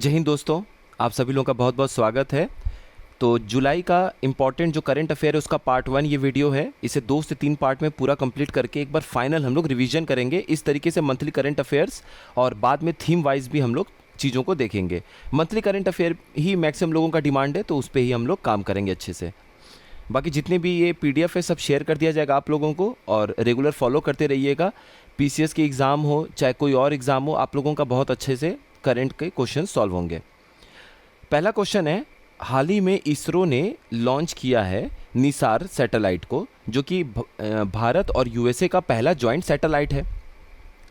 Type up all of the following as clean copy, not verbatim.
जय हिंद दोस्तों, आप सभी लोगों का बहुत बहुत स्वागत है। तो जुलाई का इम्पॉर्टेंट जो करंट अफेयर है उसका पार्ट 1 ये वीडियो है। इसे 2 से 3 पार्ट में पूरा कंप्लीट करके एक बार फाइनल हम लोग रिवीजन करेंगे। इस तरीके से मंथली करंट अफेयर्स और बाद में थीम वाइज भी हम लोग चीज़ों को देखेंगे। मंथली करंट अफेयर ही मैक्सिमम लोगों का डिमांड है, तो उस पर ही हम लोग काम करेंगे अच्छे से। बाकी जितने भी ये PDF है सब शेयर कर दिया जाएगा आप लोगों को, और रेगुलर फॉलो करते रहिएगा। PCS की एग्ज़ाम हो चाहे कोई और एग्ज़ाम हो, आप लोगों का बहुत अच्छे से करंट के क्वेश्चन सॉल्व होंगे। पहला क्वेश्चन है, हाल ही में इसरो ने लॉन्च किया है निसार सैटेलाइट को, जो कि भारत और USA का पहला जॉइंट सैटेलाइट है।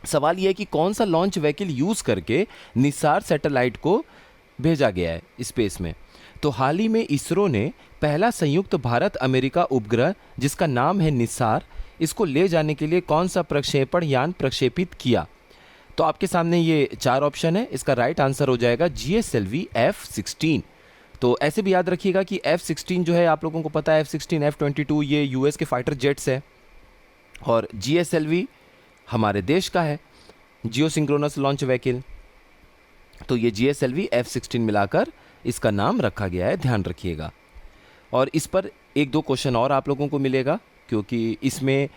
सवाल यह है कि कौन सा लॉन्च व्हीकल यूज़ करके निसार सैटेलाइट को भेजा गया है स्पेस में। तो हाल ही में इसरो ने पहला संयुक्त भारत अमेरिका उपग्रह जिसका नाम है निसार, इसको ले जाने के लिए कौन सा प्रक्षेपण यान प्रक्षेपित किया। तो आपके सामने ये 4 ऑप्शन है। इसका राइट आंसर हो जाएगा GSLV F-16। तो ऐसे भी याद रखिएगा कि F-16 जो है, आप लोगों को पता है F-16 F-22 ये US के फाइटर जेट्स है, और GSLV हमारे देश का है, जियो सिंक्रोनस लॉन्च व्हीकल। तो ये GSLV F-16 मिलाकर इसका नाम रखा गया है, ध्यान रखिएगा। और इस पर 1-2 क्वेश्चन और आप लोगों को मिलेगा, क्योंकि इसमें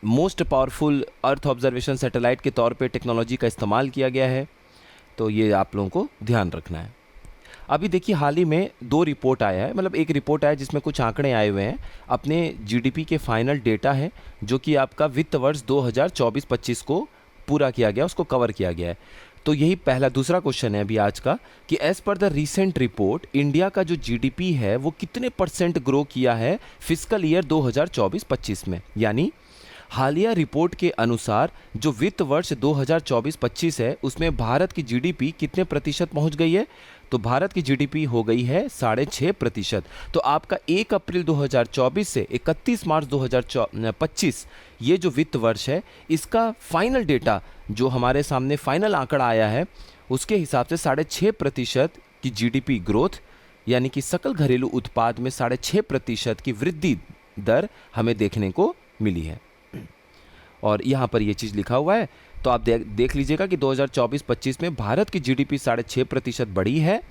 most powerful earth observation satellite के तौर पे टेक्नोलॉजी का इस्तेमाल किया गया है। तो ये आप लोगों को ध्यान रखना है। अभी देखिए, हाल ही में 2 रिपोर्ट आया है, मतलब एक रिपोर्ट आया जिसमें कुछ आंकड़े आए हुए हैं। अपने GDP के फाइनल डेटा है, जो कि आपका वित्त वर्ष 2024-25 को पूरा किया गया, उसको कवर किया गया है। तो यही दूसरा क्वेश्चन है अभी आज का, कि as per the recent report India का जो GDP है वो कितने % ग्रो किया है फिजिकल ईयर 2024-25 में। यानी हालिया रिपोर्ट के अनुसार जो वित्त वर्ष 2024-25 है उसमें भारत की GDP कितने % पहुंच गई है। तो भारत की GDP हो गई है 6.5%। तो आपका 1 अप्रैल 2024 से 31 मार्च 2025 ये जो वित्त वर्ष है, इसका फाइनल डेटा जो हमारे सामने फाइनल आंकड़ा आया है, उसके हिसाब से 6.5% की GDP ग्रोथ, यानी कि सकल घरेलू उत्पाद में 6.5% की वृद्धि दर हमें देखने को मिली है। और यहाँ पर ये चीज़ लिखा हुआ है, तो आप देख लीजिएगा कि 2024-25 में भारत की GDP 6.5% बढ़ी है,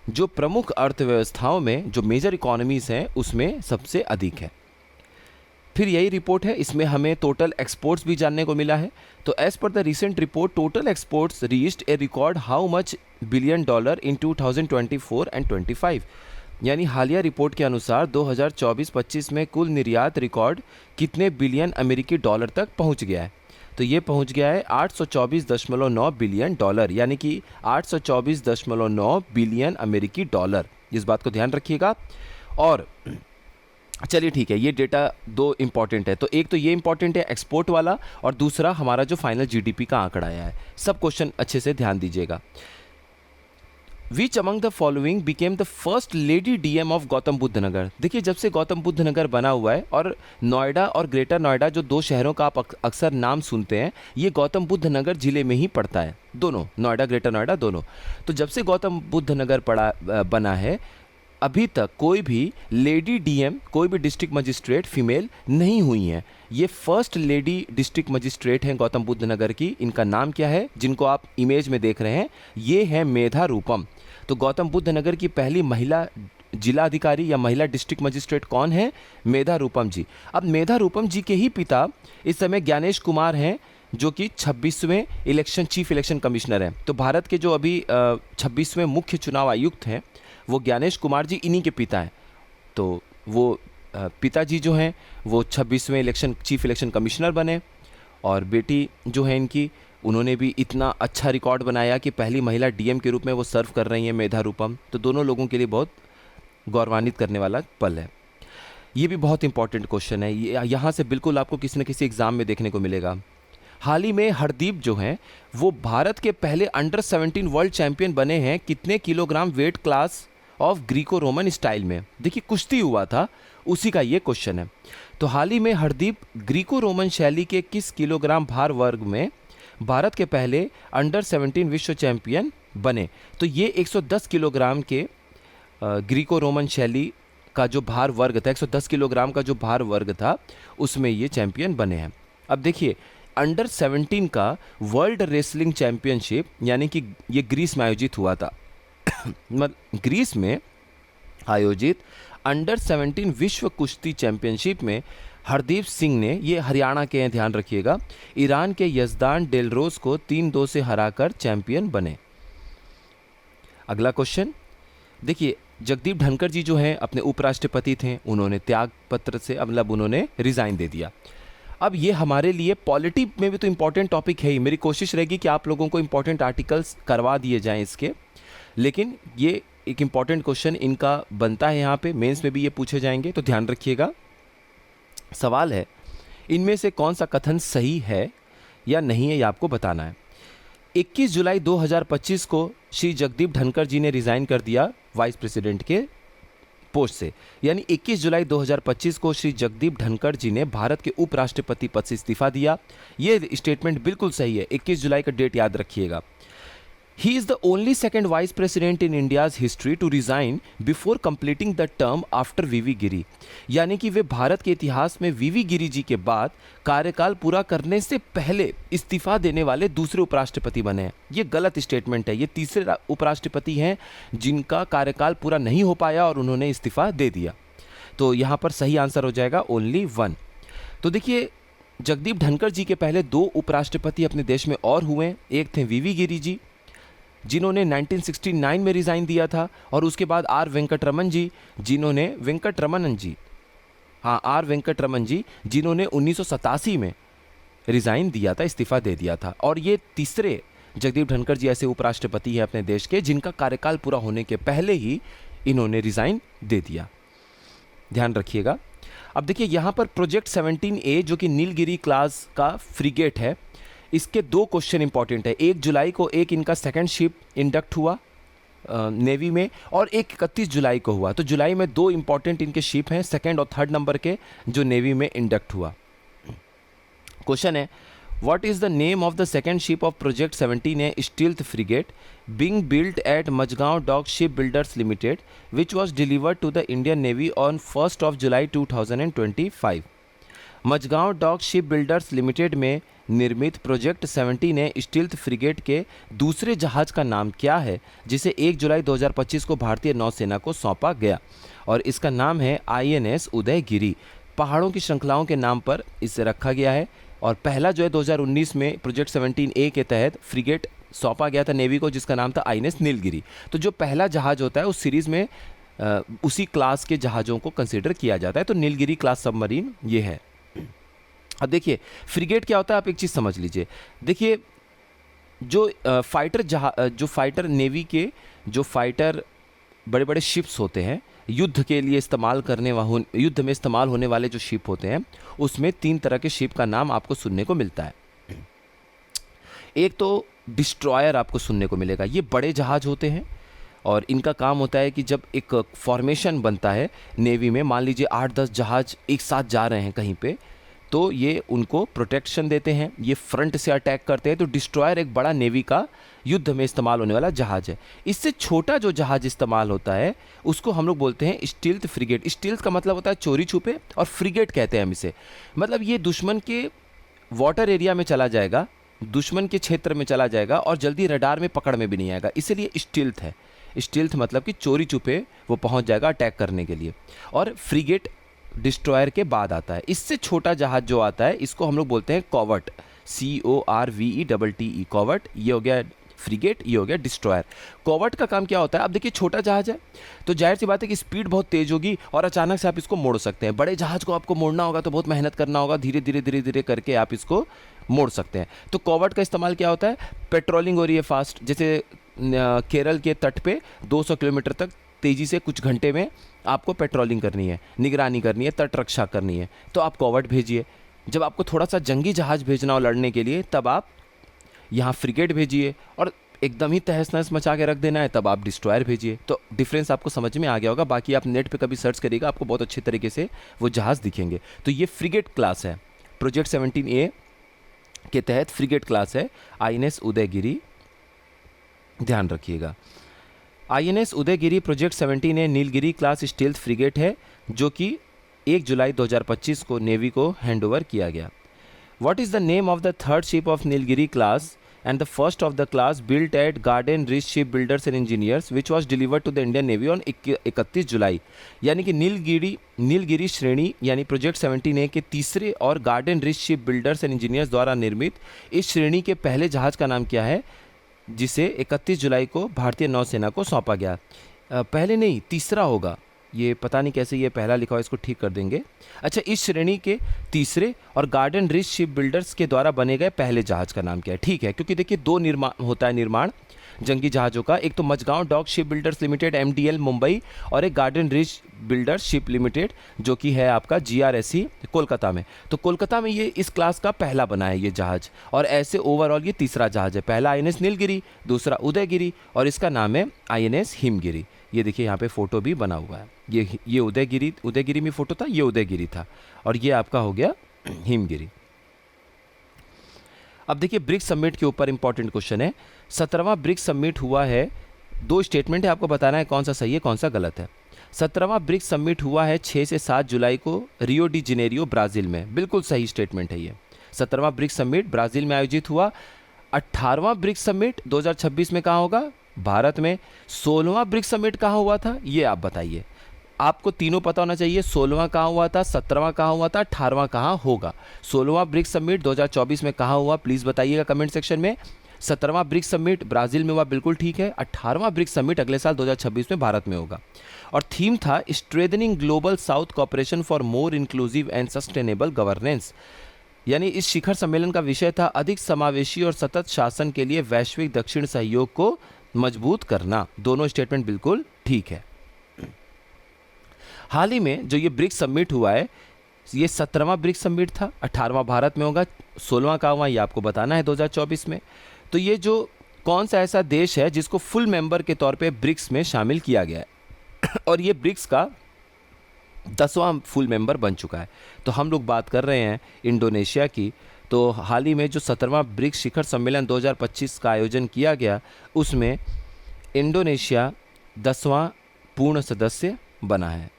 जो प्रमुख अर्थव्यवस्थाओं में जो मेजर इकोनॉमीज़ हैं उसमें सबसे अधिक है। फिर यही रिपोर्ट है, इसमें हमें टोटल एक्सपोर्ट्स भी जानने को मिला है। तो as per the recent report total exports reached a record how much billion dollar in 2024 and 25। यानी हालिया रिपोर्ट के अनुसार 2024-25 में कुल निर्यात रिकॉर्ड कितने बिलियन अमेरिकी डॉलर तक पहुंच गया है। तो ये पहुंच गया है 824.9 बिलियन डॉलर, यानी कि 824.9 बिलियन अमेरिकी डॉलर। इस बात को ध्यान रखिएगा। और चलिए ठीक है, ये डेटा 2 इंपॉर्टेंट है। तो एक तो ये इंपॉर्टेंट है एक्सपोर्ट वाला, और दूसरा हमारा जो फाइनल GDP का आंकड़ा आया है। सब क्वेश्चन अच्छे से ध्यान दीजिएगा। Which among the following became the first lady DM of Gautam Buddh Nagar. देखिए, जब से गौतम बुद्ध नगर बना हुआ है, और नोएडा और ग्रेटर नोएडा जो 2 शहरों का आप अक्सर नाम सुनते हैं, ये गौतम बुद्ध नगर जिले में ही पड़ता है, दोनों, नोएडा ग्रेटर नोएडा दोनों। तो जब से गौतम बुद्ध नगर बना है, अभी तक कोई भी लेडी DM, कोई भी डिस्ट्रिक्ट मजिस्ट्रेट फीमेल नहीं हुई हैं। ये फर्स्ट लेडी डिस्ट्रिक्ट मजिस्ट्रेट हैं गौतम बुद्ध नगर की। इनका नाम क्या है, जिनको आप इमेज में देख रहे हैं, ये है मेधा रूपम। तो गौतम बुद्ध नगर की पहली महिला जिला अधिकारी या महिला डिस्ट्रिक्ट मजिस्ट्रेट कौन है? मेधा रूपम जी। अब मेधा रूपम जी के ही पिता इस समय ज्ञानेश कुमार हैं, जो कि 26वें चीफ इलेक्शन कमिश्नर हैं। तो भारत के जो अभी 26वें मुख्य चुनाव आयुक्त हैं, वो ज्ञानेश कुमार जी इन्हीं के पिता हैं। तो वो पिताजी जो हैं वो 26वें चीफ इलेक्शन कमिश्नर बने, और बेटी जो है इनकी, उन्होंने भी इतना अच्छा रिकॉर्ड बनाया कि पहली महिला DM के रूप में वो सर्व कर रही हैं, मेधा रूपम। तो दोनों लोगों के लिए बहुत गौरवान्वित करने वाला पल है। ये भी बहुत इंपॉर्टेंट क्वेश्चन है, यहाँ से बिल्कुल आपको किसी न किसी एग्जाम में देखने को मिलेगा। हाल ही में हरदीप जो हैं वो भारत के पहले अंडर 17 वर्ल्ड चैंपियन बने हैं। कितने kilogram weight class of Greco Roman style में? देखिए, कुश्ती हुआ था, उसी का ये क्वेश्चन है। तो हाल ही में हरदीप ग्रीको रोमन शैली के किस किलोग्राम भार वर्ग में भारत के पहले अंडर 17 विश्व चैंपियन बने? तो ये 110 किलोग्राम के ग्रीको रोमन शैली का जो भार वर्ग था, 110 किलोग्राम का जो भार वर्ग था, उसमें ये चैंपियन बने हैं। अब देखिए, अंडर 17 का वर्ल्ड रेसलिंग चैंपियनशिप, यानी कि ये ग्रीस में आयोजित हुआ था मतलब ग्रीस में आयोजित अंडर 17 विश्व कुश्ती चैंपियनशिप में हरदीप सिंह ने, ये हरियाणा के हैं ध्यान रखिएगा, ईरान के यजदान डेलरोज को 3-2 से हराकर चैंपियन बने। अगला क्वेश्चन देखिए, जगदीप धनखड़ जी जो हैं अपने उपराष्ट्रपति थे, उन्होंने त्याग पत्र से मतलब उन्होंने रिज़ाइन दे दिया। अब ये हमारे लिए पॉलिटी में भी तो इम्पॉर्टेंट टॉपिक है ही। मेरी कोशिश रहेगी कि आप लोगों को इम्पॉर्टेंट आर्टिकल्स करवा दिए जाएं इसके, लेकिन ये एक इम्पॉर्टेंट क्वेश्चन इनका बनता है यहाँ पे, मेंस में भी ये पूछे जाएंगे, तो ध्यान रखिएगा। सवाल है, इनमें से कौन सा कथन सही है या नहीं है, ये आपको बताना है। 21 जुलाई 2025 को श्री जगदीप धनखड़ जी ने रिज़ाइन कर दिया वाइस प्रेसिडेंट के पोस्ट से, यानी 21 जुलाई 2025 को श्री जगदीप धनखड़ जी ने भारत के उपराष्ट्रपति पद से इस्तीफा दिया। ये स्टेटमेंट बिल्कुल सही है, 21 जुलाई का डेट याद रखिएगा। He is the only second vice president in India's history to resign before completing the term after वीवी गिरी, यानी कि वे भारत के इतिहास में वीवी गिरी जी के बाद कार्यकाल पूरा करने से पहले इस्तीफा देने वाले दूसरे उपराष्ट्रपति बने हैं। ये गलत स्टेटमेंट है, ये तीसरे उपराष्ट्रपति हैं जिनका कार्यकाल पूरा नहीं हो पाया और उन्होंने इस्तीफा दे दिया। तो यहाँ पर सही आंसर हो जाएगा ओनली 1। तो देखिए, जगदीप धनखड़ जी के पहले 2 उपराष्ट्रपति अपने देश में और हुए। एक थे वीवी गिरी जी जिन्होंने 1969 में रिज़ाइन दिया था, और उसके बाद आर वेंकटरमन जी जिन्होंने आर वेंकटरमन जी जिन्होंने 1987 में रिज़ाइन दिया था, इस्तीफा दे दिया था। और ये तीसरे जगदीप धनखड़ जी ऐसे उपराष्ट्रपति हैं अपने देश के जिनका कार्यकाल पूरा होने के पहले ही इन्होंने रिज़ाइन दे दिया। ध्यान रखिएगा। अब देखिए यहाँ पर प्रोजेक्ट 17A जो कि नीलगिरी क्लास का फ्रिगेट है, इसके 2 क्वेश्चन इंपॉर्टेंट है। 1 जुलाई को एक इनका सेकंड शिप इंडक्ट हुआ नेवी में, और एक 31 जुलाई को हुआ। तो जुलाई में 2 इंपॉर्टेंट इनके शिप हैं, सेकंड और थर्ड नंबर के, जो नेवी में इंडक्ट हुआ। क्वेश्चन है, what is the name of the second ship of project 17A stealth frigate being built at Mazagon dock ship builders limited which was delivered to the Indian Navy on 1 July 2025। Mazagon dock ship builders limited में निर्मित project 17A stealth frigate के दूसरे जहाज का नाम क्या है जिसे 1 जुलाई 2025 को भारतीय नौसेना को सौंपा गया? और इसका नाम है INS उदयगिरी। पहाड़ों की श्रृंखलाओं के नाम पर इसे रखा गया है। और पहला जो है 2019 में प्रोजेक्ट 17A के तहत फ्रिगेट सौंपा गया था नेवी को, जिसका नाम था INS नीलगिरी। तो जो पहला जहाज होता है उस सीरीज़ में उसी क्लास के जहाज़ों को कंसिडर किया जाता है। तो नीलगिरी क्लास सबमरीन ये है। अब देखिए फ्रिगेट क्या होता है, आप एक चीज़ समझ लीजिए। देखिए जो फाइटर नेवी के जो फाइटर बड़े बड़े शिप्स होते हैं, युद्ध के लिए युद्ध में इस्तेमाल होने वाले जो शिप होते हैं, उसमें 3 तरह के शिप का नाम आपको सुनने को मिलता है। एक तो डिस्ट्रॉयर आपको सुनने को मिलेगा। ये बड़े जहाज होते हैं और इनका काम होता है कि जब एक फॉर्मेशन बनता है नेवी में, मान लीजिए 8-10 जहाज एक साथ जा रहे हैं कहीं पे, तो ये उनको प्रोटेक्शन देते हैं, ये फ्रंट से अटैक करते हैं। तो डिस्ट्रॉयर एक बड़ा नेवी का युद्ध में इस्तेमाल होने वाला जहाज है। इससे छोटा जो जहाज इस्तेमाल होता है उसको हम लोग बोलते हैं स्टील्थ फ्रिगेट। स्टील्थ का मतलब होता है चोरी छुपे, और फ्रिगेट कहते हैं हम इसे। मतलब ये दुश्मन के वाटर एरिया में चला जाएगा, दुश्मन के क्षेत्र में चला जाएगा और जल्दी रडार में पकड़ में भी नहीं आएगा, इसीलिए स्टील्थ है। स्टील्थ मतलब कि चोरी छुपे वो पहुंच जाएगा अटैक करने के लिए। और फ्रिगेट डिस्ट्रॉयर के बाद आता है। इससे छोटा जहाज जो आता है इसको हम लोग बोलते हैं कॉवर्ट, CORVETTE, कॉवर्ट। ये हो गया फ्रिगेट, ये हो गया डिस्ट्रॉयर। कॉवर्ट का काम क्या होता है? अब देखिए छोटा जहाज है तो जाहिर सी बात है कि स्पीड बहुत तेज होगी और अचानक से आप इसको मोड़ सकते हैं। बड़े जहाज को आपको मोड़ना होगा तो बहुत मेहनत करना होगा, धीरे धीरे करके आप इसको मोड़ सकते हैं। तो कॉवर्ट का इस्तेमाल क्या होता है? पेट्रोलिंग हो रही है फास्ट, जैसे केरल के तट पे 200 किलोमीटर तक तेज़ी से कुछ घंटे में आपको पेट्रोलिंग करनी है, निगरानी करनी है, तट रक्षा करनी है, तो आप कॉवर्ट भेजिए। जब आपको थोड़ा सा जंगी जहाज भेजना हो लड़ने के लिए तब आप यहाँ फ्रिगेट भेजिए, और एकदम ही तहस नहस मचा के रख देना है तब आप डिस्ट्रॉयर भेजिए। तो डिफरेंस आपको समझ में आ गया होगा। बाकी आप नेट पे कभी सर्च करिएगा, आपको बहुत अच्छे तरीके से वो जहाज़ दिखेंगे। तो ये फ्रिगेट क्लास है, प्रोजेक्ट 17A के तहत फ्रिगेट क्लास है INS उदयगिरी, ध्यान रखिएगा। INS Udaygiri project 17A Nilgiri class stealth frigate है जो कि 1 जुलाई 2025 को नेवी को हैंडओवर किया गया। What is the name of the third ship of Nilgiri class and the first of the class built at Garden Ridge Shipbuilders and Engineers which was delivered to the Indian Navy on 31 जुलाई। यानी कि नीलगिरी श्रेणी यानी project 17A के तीसरे और garden rich ship builders and engineers द्वारा निर्मित इस श्रेणी के पहले जहाज़ का नाम क्या है, जिसे 31 जुलाई को भारतीय नौसेना को सौंपा गया। पहले नहीं, तीसरा होगा, ये पता नहीं कैसे ये पहला लिखा हुआ, इसको ठीक कर देंगे। अच्छा, इस श्रेणी के तीसरे और गार्डन रिच शिप बिल्डर्स के द्वारा बने गए पहले जहाज का नाम क्या है? ठीक है, क्योंकि देखिए दो निर्माण होता है, निर्माण जंगी जहाज़ों का, एक तो Mazagon dock ship builders limited MDL Mumbai और एक garden reach builders ship limited जो कि है आपका GRSE कोलकाता में। तो कोलकाता में ये इस क्लास का पहला बना है ये जहाज़, और ऐसे ओवरऑल ये तीसरा जहाज़ है। पहला INS नीलगिरी, दूसरा उदयगिरी और इसका नाम है INS हिमगिरी। ये देखिए यहाँ पे फ़ोटो भी बना हुआ है, ये उदयगिरी में फ़ोटो था, ये उदयगिरी था, और ये आपका हो गया हिमगिरी। अब देखिए ब्रिक्स समिट के ऊपर इंपॉर्टेंट क्वेश्चन है। 17वां ब्रिक्स समिट हुआ है, दो स्टेटमेंट है, आपको बताना है कौन सा सही है कौन सा गलत है। 17वां ब्रिक्स समिट हुआ है 6 से 7 जुलाई को रियो डी जेनेरियो ब्राज़ील में, बिल्कुल सही स्टेटमेंट है ये। 17वां ब्रिक्स समिट ब्राज़ील में आयोजित हुआ। 18वां ब्रिक्स समिट 2026 में कहाँ होगा? भारत में। 16वां ब्रिक्स समिट कहाँ हुआ था, ये आप बताइए। आपको तीनों पता होना चाहिए, 16वां कहाँ हुआ था, 17वां कहाँ हुआ था, 18वां कहाँ होगा। 16वां ब्रिक्स समिट 2024 में कहाँ हुआ, प्लीज़ बताइएगा कमेंट सेक्शन में। 17वां ब्रिक्स समिट ब्राज़ील में हुआ, बिल्कुल ठीक है। 18वां ब्रिक्स समिट अगले साल 2026 में भारत में होगा, और थीम था strengthening global south cooperation for more inclusive and sustainable governance. यानी इस शिखर सम्मेलन का विषय था अधिक समावेशी और सतत शासन के लिए वैश्विक दक्षिण सहयोग को मजबूत करना। दोनों स्टेटमेंट बिल्कुल ठीक है। हाल ही में जो ये ब्रिक्स समिट हुआ है, ये 17वां ब्रिक्स समिट था, 18वां भारत में होगा, 16वां कहाँ हुआ ये आपको बताना है 2024 में। तो ये जो कौन सा ऐसा देश है जिसको फुल मेंबर के तौर पे ब्रिक्स में शामिल किया गया है और ये ब्रिक्स का 10वां फुल मेंबर बन चुका है। तो हम लोग बात कर रहे हैं इंडोनेशिया की। तो हाल ही में जो 17वां ब्रिक्स शिखर सम्मेलन 2025 का आयोजन किया गया, उसमें इंडोनेशिया 10वां पूर्ण सदस्य बना है।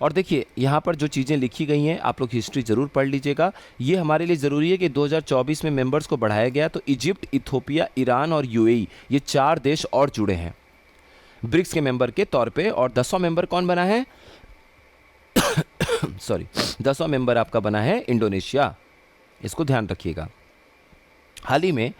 और देखिए यहाँ पर जो चीज़ें लिखी गई हैं, आप लोग हिस्ट्री ज़रूर पढ़ लीजिएगा। ये हमारे लिए ज़रूरी है कि 2024 में मेंबर्स को बढ़ाया गया, तो इजिप्ट, इथोपिया, ईरान और UAE ये 4 देश और जुड़े हैं ब्रिक्स के मेंबर के तौर पे। और 10वां मेंबर कौन बना है? सॉरी, 10वां मेंबर आपका बना है इंडोनेशिया, इसको ध्यान रखिएगा। हाल ही में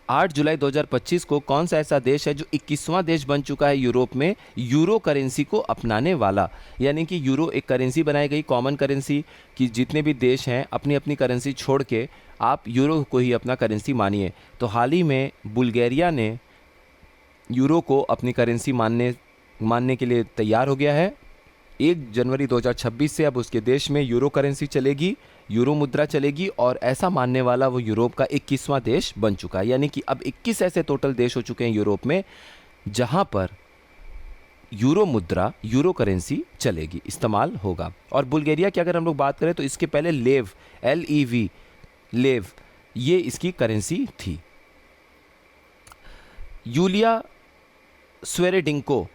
8 जुलाई 2025 को कौन सा ऐसा देश है जो 21वां देश बन चुका है यूरोप में यूरो करेंसी को अपनाने वाला? यानी कि यूरो एक करेंसी बनाई गई, कॉमन करेंसी, कि जितने भी देश हैं अपनी अपनी करेंसी छोड़ के आप यूरो को ही अपना करेंसी मानिए। तो हाल ही में बुल्गारिया ने यूरो को अपनी करेंसी मानने के लिए तैयार हो गया है। 1 जनवरी 2026 से अब उसके देश में यूरो करेंसी चलेगी, यूरो मुद्रा चलेगी, और ऐसा मानने वाला वो यूरोप का 21वां देश बन चुका है। यानी कि अब 21 ऐसे टोटल देश हो चुके हैं यूरोप में जहां पर यूरो मुद्रा, यूरो करेंसी चलेगी, इस्तेमाल होगा। और बुल्गारिया की अगर हम लोग बात करें तो इसके पहले लेव, LEV, लेव, ये इसकी करेंसी थी। यूलिया स्वेरेडिंको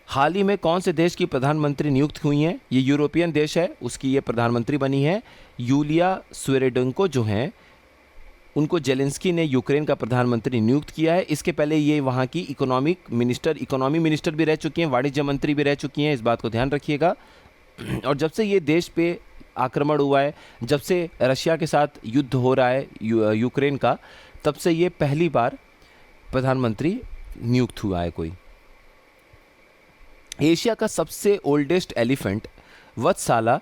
हाल ही में कौन से देश की प्रधानमंत्री नियुक्त हुई हैं? ये यूरोपियन देश है, उसकी ये प्रधानमंत्री बनी है। यूलिया स्वेरेडिंको जो हैं, उनको जेलेंस्की ने यूक्रेन का प्रधानमंत्री नियुक्त किया है। इसके पहले ये वहाँ की इकोनॉमी मिनिस्टर भी रह चुकी हैं, वाणिज्य मंत्री भी रह चुकी हैं, इस बात को ध्यान रखिएगा। और जब से ये देश पे आक्रमण हुआ है, जब से रशिया के साथ युद्ध हो रहा है यूक्रेन का, तब से ये पहली बार प्रधानमंत्री नियुक्त हुआ है कोई। एशिया का सबसे ओल्डेस्ट एलिफेंट वत्साला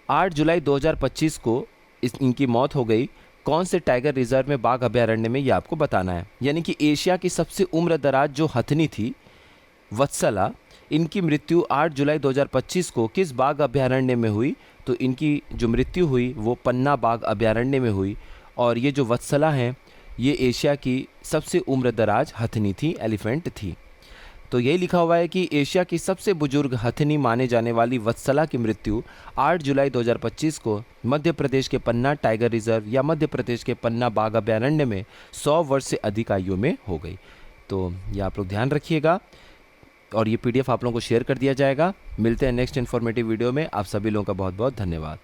8 जुलाई 2025 को इनकी मौत हो गई। कौन से टाइगर रिजर्व में, बाघ अभयारण्य में, ये आपको बताना है। यानी कि एशिया की सबसे उम्र दराज जो हथनी थी वत्सला, इनकी मृत्यु 8 जुलाई 2025 को किस बाघ अभयारण्य में हुई? तो इनकी जो मृत्यु हुई वो पन्ना बाघ अभयारण्य में हुई। और ये जो वत्सला हैं, ये एशिया की सबसे उम्र दराज हथनी थी, एलिफेंट थी। तो यही लिखा हुआ है कि एशिया की सबसे बुजुर्ग हथनी माने जाने वाली वत्सला की मृत्यु 8 जुलाई 2025 को मध्य प्रदेश के पन्ना टाइगर रिजर्व या मध्य प्रदेश के पन्ना बाघ अभयारण्य में 100 वर्ष से अधिक आयु में हो गई। तो ये आप लोग ध्यान रखिएगा, और ये PDF आप लोगों को शेयर कर दिया जाएगा। मिलते हैं नेक्स्ट इन्फॉर्मेटिव वीडियो में। आप सभी लोगों का बहुत बहुत धन्यवाद।